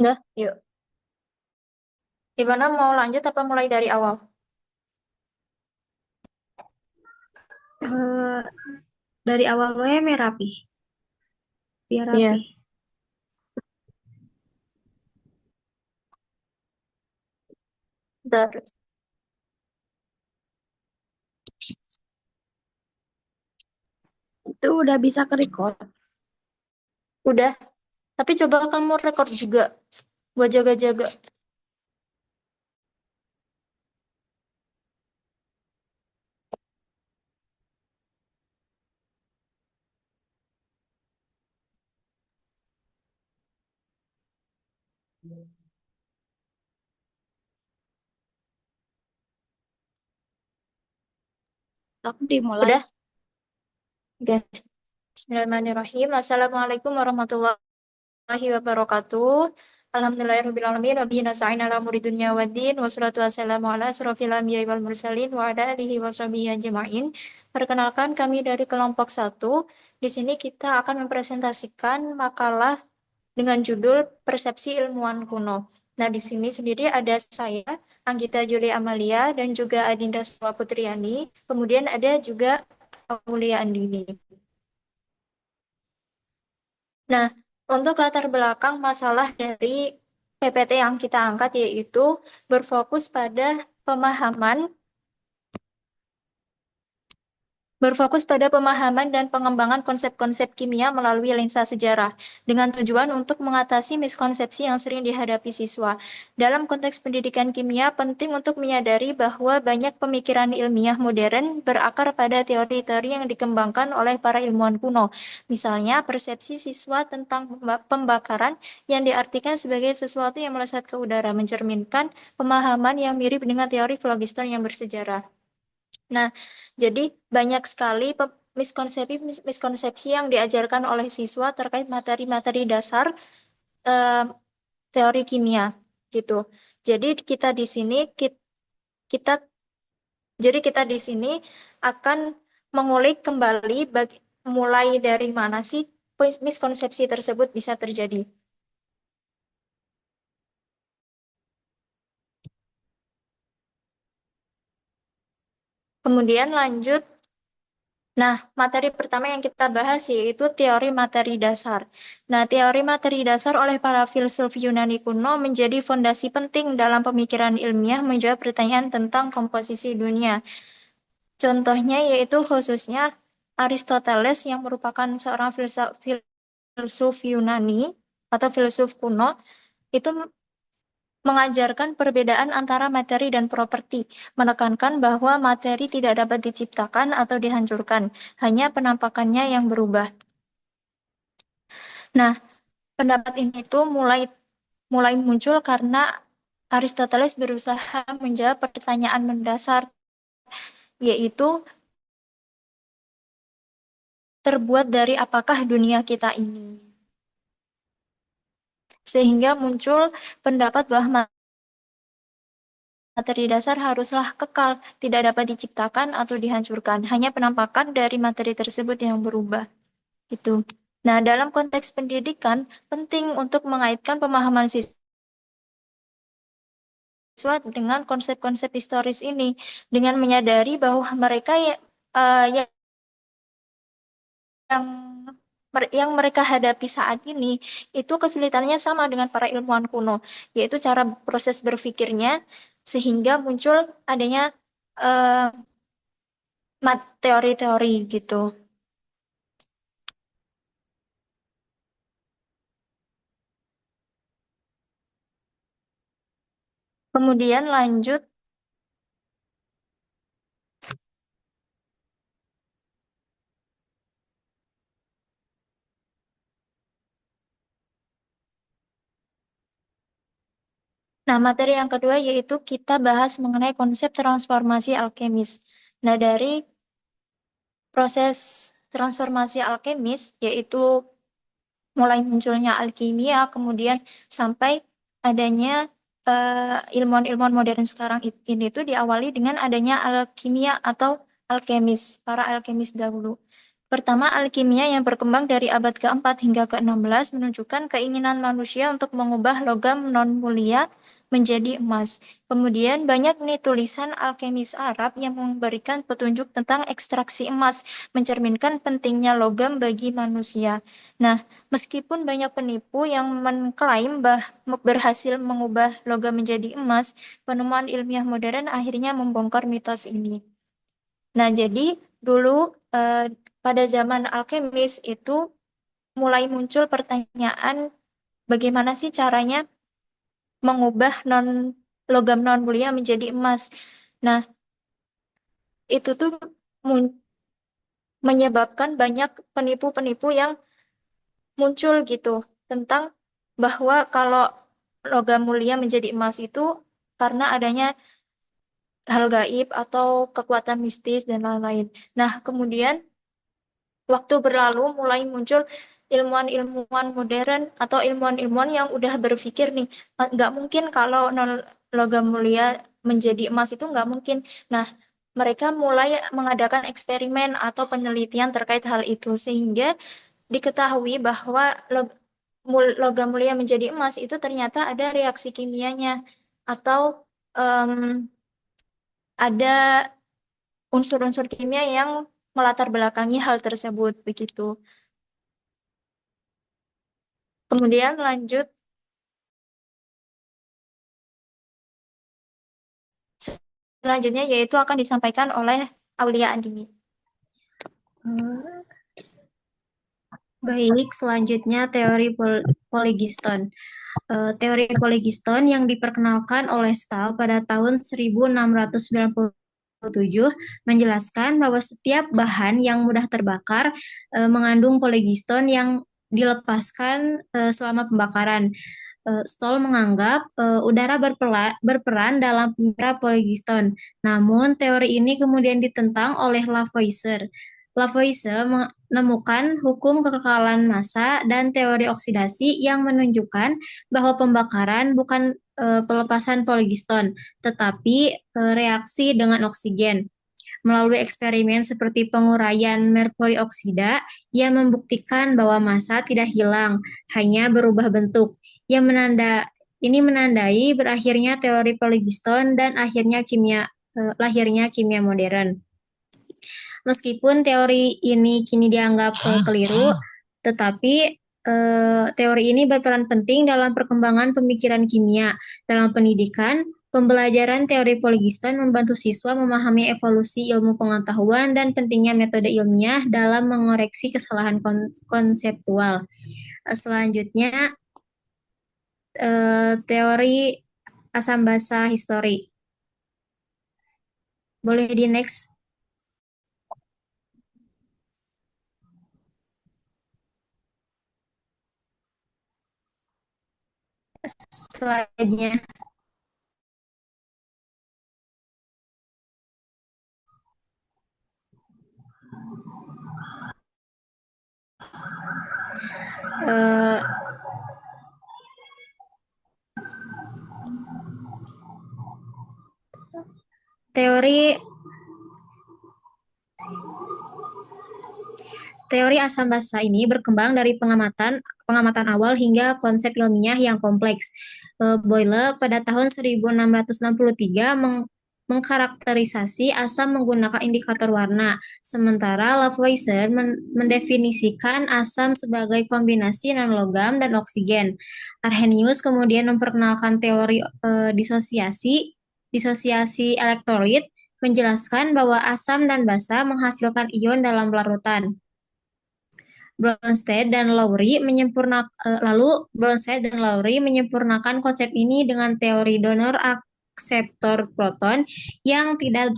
Udah, yuk. Gimana mau lanjut apa mulai dari awal? Eh, dari awal we rapi, biar Iya. rapi. Bentar. Itu udah bisa ke record. Udah. Tapi coba kamu rekod juga. Buat jaga-jaga. Aku dimulai. Udah? Oke. Bismillahirrahmanirrahim. Assalamualaikum warahmatullahi wabarakatuh. Alhamdulillahirrahmanirrahim. Rabbi nasta'in ala umuri dunya waddin. Wassalatu wassalamu ala asrofil anbiya'i wal mursalin. Wa ala alihi wa sahbihi ajma'in. Perkenalkan kami dari kelompok 1. Di sini kita akan mempresentasikan makalah dengan judul Persepsi Ilmuwan Kuno. Nah, di sini sendiri ada saya, Anggita Juli Amalia, dan juga Adinda Salwa Putriani. Kemudian ada juga Aulia Andini. Nah, untuk latar belakang masalah dari PPT yang kita angkat yaitu berfokus pada pemahaman berfokus pada pemahaman dan pengembangan konsep-konsep kimia melalui lensa sejarah, dengan tujuan untuk mengatasi miskonsepsi yang sering dihadapi siswa. Dalam konteks pendidikan kimia, penting untuk menyadari bahwa banyak pemikiran ilmiah modern berakar pada teori-teori yang dikembangkan oleh para ilmuwan kuno. Misalnya, persepsi siswa tentang pembakaran yang diartikan sebagai sesuatu yang melesat ke udara, mencerminkan pemahaman yang mirip dengan teori flogiston yang bersejarah. Nah, jadi banyak sekali miskonsepsi yang diajarkan oleh siswa terkait materi-materi dasar eh, teori kimia gitu. Jadi kita kita di sini akan mengulik kembali mulai dari mana sih miskonsepsi tersebut bisa terjadi. Kemudian lanjut. Nah, materi pertama yang kita bahas yaitu teori materi dasar. Nah, teori materi dasar oleh para filsuf Yunani kuno menjadi fondasi penting dalam pemikiran ilmiah menjawab pertanyaan tentang komposisi dunia. Contohnya yaitu khususnya Aristoteles yang merupakan seorang filsuf Yunani atau filsuf kuno itu mengajarkan perbedaan antara materi dan properti, menekankan bahwa materi tidak dapat diciptakan atau dihancurkan, hanya penampakannya yang berubah. Nah, pendapat ini tuh mulai muncul karena Aristoteles berusaha menjawab pertanyaan mendasar, yaitu terbuat dari apakah dunia kita ini. Sehingga muncul pendapat bahwa materi dasar haruslah kekal, tidak dapat diciptakan atau dihancurkan, hanya penampakan dari materi tersebut yang berubah. Gitu. Nah, dalam konteks pendidikan, penting untuk mengaitkan pemahaman siswa dengan konsep-konsep historis ini, dengan menyadari bahwa mereka yang yang mereka hadapi saat ini itu kesulitannya sama dengan para ilmuwan kuno, yaitu cara proses berpikirnya sehingga muncul adanya eh, teori-teori gitu. Kemudian lanjut. Nah, materi yang kedua yaitu kita bahas mengenai konsep transformasi alkemis. Nah, dari proses transformasi alkemis yaitu mulai munculnya alkimia, kemudian sampai adanya ilmuwan-ilmuwan modern sekarang ini tuh diawali dengan adanya alkimia atau alkemis, para alkemis dahulu. Pertama, alkimia yang berkembang dari abad keempat hingga ke-16 menunjukkan keinginan manusia untuk mengubah logam non-mulia menjadi emas. Kemudian banyak nih tulisan alkemis Arab yang memberikan petunjuk tentang ekstraksi emas, mencerminkan pentingnya logam bagi manusia. Nah, meskipun banyak penipu yang mengklaim berhasil mengubah logam menjadi emas, penemuan ilmiah modern akhirnya membongkar mitos ini. Nah, jadi dulu eh, pada zaman alkemis itu mulai muncul pertanyaan bagaimana sih caranya mengubah logam non mulia menjadi emas. Nah, itu tuh mun- menyebabkan banyak penipu-penipu yang muncul gitu tentang bahwa kalau logam mulia menjadi emas itu karena adanya hal gaib atau kekuatan mistis dan lain-lain. Nah, kemudian waktu berlalu mulai muncul ilmuwan-ilmuwan modern atau ilmuwan-ilmuwan yang udah berpikir nih, nggak mungkin kalau logam mulia menjadi emas itu nggak mungkin. Nah, mereka mulai mengadakan eksperimen atau penelitian terkait hal itu sehingga diketahui bahwa logam mulia menjadi emas itu ternyata ada reaksi kimianya atau em, ada unsur-unsur kimia yang melatar belakangi hal tersebut begitu. Kemudian lanjut selanjutnya yaitu akan disampaikan oleh Aulia Andini. Eh, Baik, selanjutnya teori Polygiston. Teori Polygiston yang diperkenalkan oleh Stahl pada tahun 1697 menjelaskan bahwa setiap bahan yang mudah terbakar mengandung polygiston yang dilepaskan selama pembakaran. Stoll menganggap udara berperan dalam pembakaran polygiston. Namun, teori ini kemudian ditentang oleh Lavoisier. Lavoisier menemukan hukum kekekalan massa dan teori oksidasi yang menunjukkan bahwa pembakaran bukan pelepasan polygiston, tetapi reaksi dengan oksigen. Melalui eksperimen seperti penguraian merkuri oksida, ia membuktikan bahwa massa tidak hilang, hanya berubah bentuk. Ini menandai berakhirnya teori polygiston dan lahirnya kimia modern. Meskipun teori ini kini dianggap keliru, tetapi teori ini berperan penting dalam perkembangan pemikiran kimia. Dalam pendidikan, pembelajaran teori Polygiston membantu siswa memahami evolusi ilmu pengetahuan dan pentingnya metode ilmiah dalam mengoreksi kesalahan konseptual. Selanjutnya, teori asam basa histori. Boleh di next. Slide-nya. Uh, teori Teori asam basa ini berkembang dari pengamatan awal hingga konsep ilmiah yang kompleks. Boyle pada tahun 1663 mengkarakterisasi asam menggunakan indikator warna, sementara Lavoisier mendefinisikan asam sebagai kombinasi non-logam dan oksigen. Arrhenius kemudian memperkenalkan teori disosiasi elektrolit, menjelaskan bahwa asam dan basa menghasilkan ion dalam larutan. Bronsted dan Lowry menyempurnakan konsep ini dengan teori donor akseptor proton yang tidak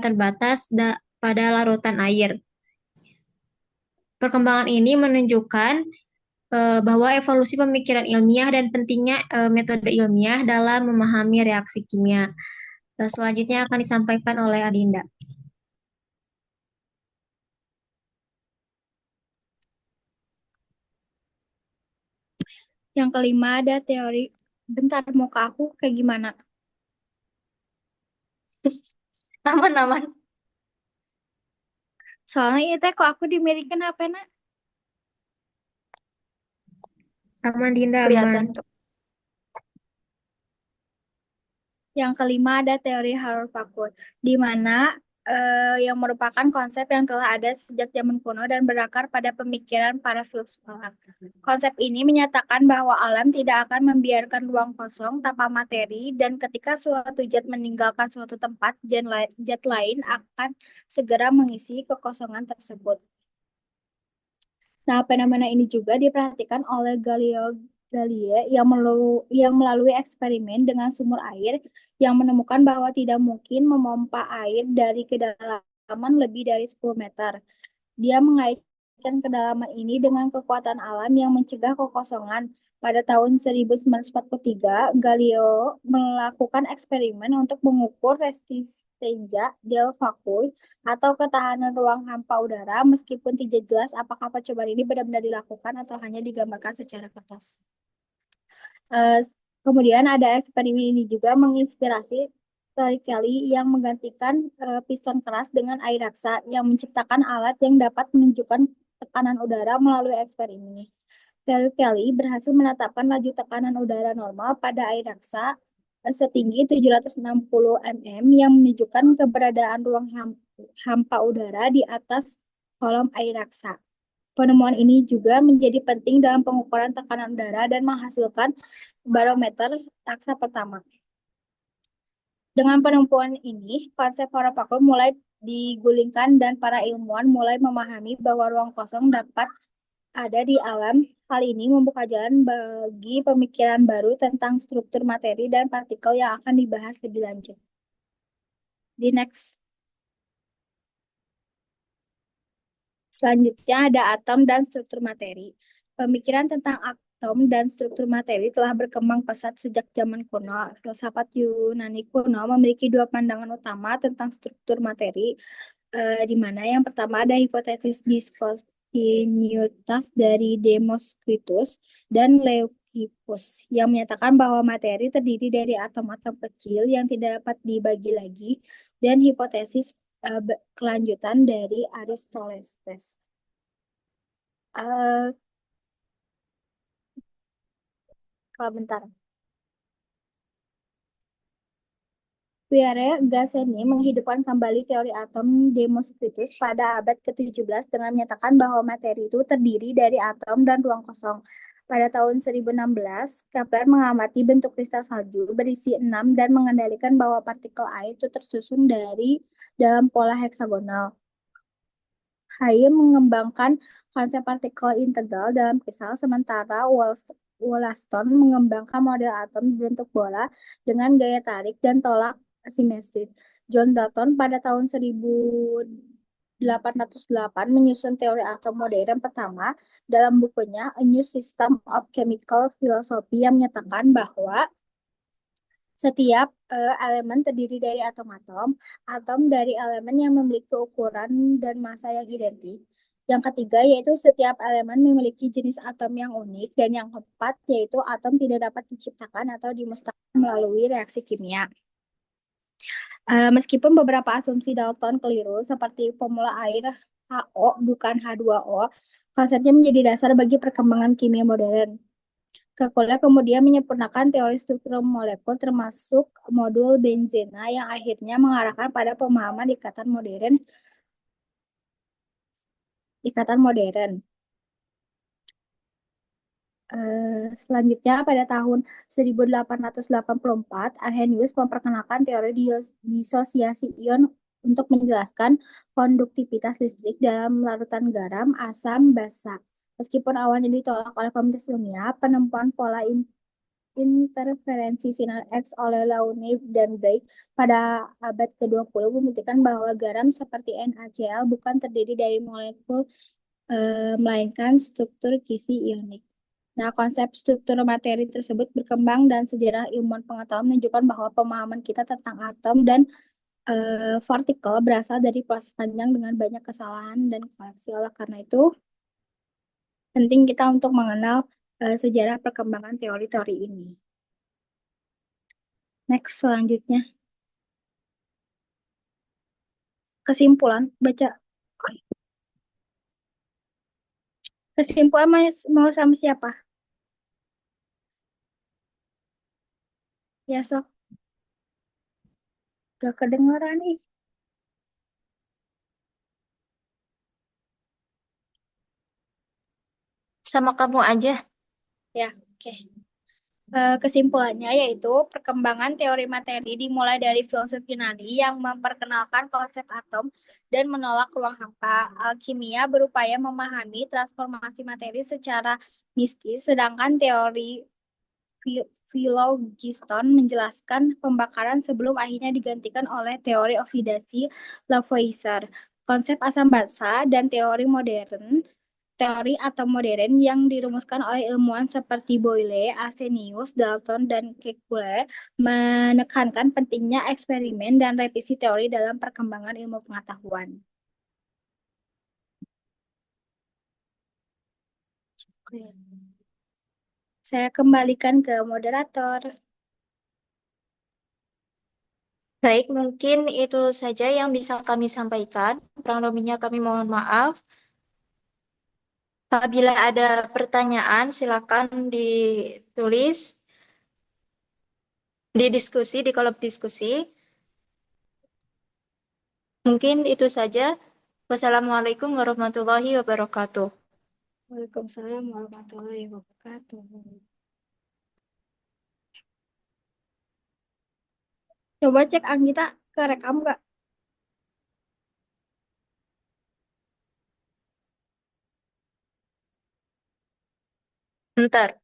terbatas pada larutan air. Perkembangan ini menunjukkan bahwa evolusi pemikiran ilmiah dan pentingnya metode ilmiah dalam memahami reaksi kimia. Selanjutnya akan disampaikan oleh Adinda. Yang kelima ada teori, bentar muka aku kayak gimana? Aman. Soalnya itu kok aku dimilikin HP nak. Aman, Dinda, aman. Kelihatan. Yang kelima ada teori Harold-Fakur, di mana yang merupakan konsep yang telah ada sejak zaman kuno dan berakar pada pemikiran para filsuf. Konsep ini menyatakan bahwa alam tidak akan membiarkan ruang kosong tanpa materi, dan ketika suatu zat meninggalkan suatu tempat, zat lain akan segera mengisi kekosongan tersebut. Nah, fenomena ini juga diperhatikan oleh Galileo Galilei yang melalui eksperimen dengan sumur air yang menemukan bahwa tidak mungkin memompa air dari kedalaman lebih dari 10 meter. Dia mengaitkan kedalaman ini dengan kekuatan alam yang mencegah kekosongan. Pada tahun 1943, Galileo melakukan eksperimen untuk mengukur resistenza del vacuum atau ketahanan ruang hampa udara, meskipun tidak jelas apakah percobaan ini benar-benar dilakukan atau hanya digambarkan secara kertas. Kemudian ada eksperimen ini juga menginspirasi Tori Kelly yang menggantikan piston keras dengan air raksa yang menciptakan alat yang dapat menunjukkan tekanan udara melalui eksperimen ini. Tori Kelly berhasil menetapkan laju tekanan udara normal pada air raksa setinggi 760 mm yang menunjukkan keberadaan ruang hampa udara di atas kolom air raksa. Penemuan ini juga menjadi penting dalam pengukuran tekanan udara dan menghasilkan barometer raksa pertama. Dengan penemuan ini, konsep horor vakum mulai digulingkan dan para ilmuwan mulai memahami bahwa ruang kosong dapat ada di alam. Hal ini membuka jalan bagi pemikiran baru tentang struktur materi dan partikel yang akan dibahas lebih lanjut. Di next. Selanjutnya ada atom dan struktur materi. Pemikiran tentang atom dan struktur materi telah berkembang pesat sejak zaman kuno. Filsafat Yunani kuno memiliki dua pandangan utama tentang struktur materi, di mana yang pertama ada hipotesis diskontinuitas dari Demoskritus dan Leucippus yang menyatakan bahwa materi terdiri dari atom-atom kecil yang tidak dapat dibagi lagi, dan hipotesis kelanjutan dari Aristoteles. Eh, Kalau bentar. Pierre Gassendi menghidupkan kembali teori atom Demoskritus pada abad ke-17 dengan menyatakan bahwa materi itu terdiri dari atom dan ruang kosong. Pada tahun 1016, Kepler mengamati bentuk kristal salju berisi 6 dan mengendalikan bahwa partikel air itu tersusun dari dalam pola heksagonal. Hayem mengembangkan konsep partikel integral dalam kristal, sementara Wollaston mengembangkan model atom berbentuk bola dengan gaya tarik dan tolak asimetris. John Dalton pada tahun 1808 menyusun teori atom modern pertama dalam bukunya A New System of Chemical Philosophy yang menyatakan bahwa setiap elemen terdiri dari atom-atom, atom dari elemen yang memiliki ukuran dan massa yang identik. Yang ketiga yaitu setiap elemen memiliki jenis atom yang unik, dan yang keempat yaitu atom tidak dapat diciptakan atau dimusnahkan melalui reaksi kimia. Meskipun beberapa asumsi Dalton keliru, seperti formula air HO bukan H2O, konsepnya menjadi dasar bagi perkembangan kimia modern. Kekuliah kemudian menyempurnakan teori struktur molekul termasuk modul benzena yang akhirnya mengarahkan pada pemahaman ikatan modern. Selanjutnya pada tahun 1884, Arrhenius memperkenalkan teori disosiasi ion untuk menjelaskan konduktivitas listrik dalam larutan garam, asam, basa. Meskipun awalnya ditolak oleh komunitas ilmiah, penemuan pola interferensi sinar X oleh Launay dan Blake pada abad ke-20 membuktikan bahwa garam seperti NaCl bukan terdiri dari molekul, melainkan struktur kisi ionik. Nah, konsep struktur materi tersebut berkembang dan sejarah ilmuwan pengetahuan menunjukkan bahwa pemahaman kita tentang atom dan partikel berasal dari proses panjang dengan banyak kesalahan dan koreksi. Oleh karena itu, penting kita untuk mengenal sejarah perkembangan teori-teori ini. Next, selanjutnya. Kesimpulan, baca. Kesimpulan mau sama siapa? Ya, sok. Gak kedengeran nih. Sama kamu aja. Ya, oke. Kesimpulannya yaitu perkembangan teori materi dimulai dari filsuf Yunani yang memperkenalkan konsep atom dan menolak ruang hampa. Alkimia berupaya memahami transformasi materi secara mistis, sedangkan teori Phlogiston menjelaskan pembakaran sebelum akhirnya digantikan oleh teori oksidasi Lavoisier. Konsep asam basa dan teori atom modern yang dirumuskan oleh ilmuwan seperti Boyle, Arrhenius, Dalton, dan Kekulé menekankan pentingnya eksperimen dan revisi teori dalam perkembangan ilmu pengetahuan. Oke. Saya kembalikan ke moderator. Baik, mungkin itu saja yang bisa kami sampaikan. Kurang lebihnya kami mohon maaf. Apabila ada pertanyaan, silakan ditulis di diskusi, di kolom diskusi. Mungkin itu saja. Wassalamualaikum warahmatullahi wabarakatuh. Waalaikumsalam warahmatullahi wabarakatuh. Coba cek Anggita ke rekam nggak? Bentar.